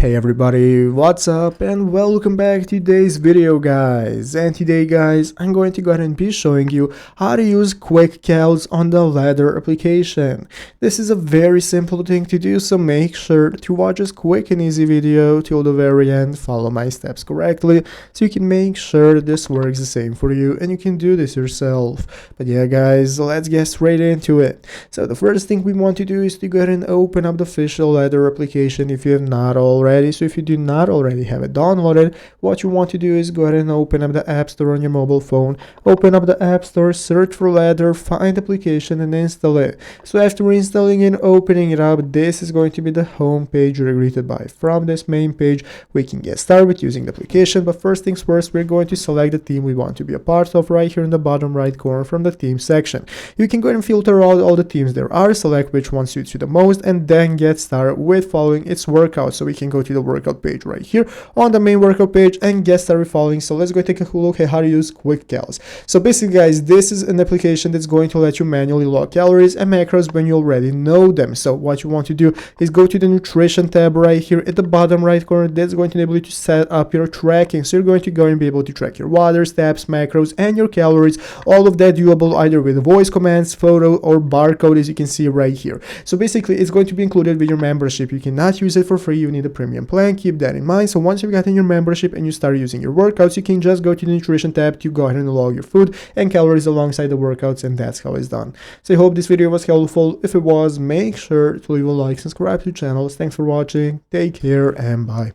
Hey everybody, what's up and welcome back to today's video guys. And today guys, I'm going to go ahead and be showing you how to use quick cals on the ladder application. This is a very simple thing to do, so make sure to watch this quick and easy video till the very end, follow my steps correctly so you can make sure that this works the same for you and you can do this yourself. But yeah guys, let's get straight into it. So the first thing we want to do is to go ahead and open up the official ladder application if you have not already. So if you do not already have it downloaded, what you want to do is go ahead and open up the App Store on your mobile phone, open up the App Store, search for ladder, find the application and install it. So after installing and opening it up, this is going to be the home page you're greeted by. From this main page, we can get started with using the application, but first things first, we're going to select the theme we want to be a part of right here in the bottom right corner from the theme section. You can go ahead and filter out all the themes there are, select which one suits you the most, and then get started with following its workout. So we can go to the workout page right here on the main workout page and get started following. So let's go take a cool look at how to use quick cals. So basically guys, this is an application that's going to let you manually log calories and macros when you already know them. So what you want to do is go to the nutrition tab right here at the bottom right corner. That's going to enable you to set up your tracking. So you're going to go and be able to track your water, steps, macros, and your calories. All of that doable either with voice commands, photo, or barcode, as you can see right here. So basically it's going to be included with your membership. You cannot use it for free, you need a premium plan, keep that in mind. So once you've gotten your membership and you start using your workouts, you can just go to the nutrition tab to go ahead and log your food and calories alongside the workouts, and that's how it's done. So I hope this video was helpful. If it was, make sure to leave a like, subscribe to the channel. Thanks for watching, take care, and bye.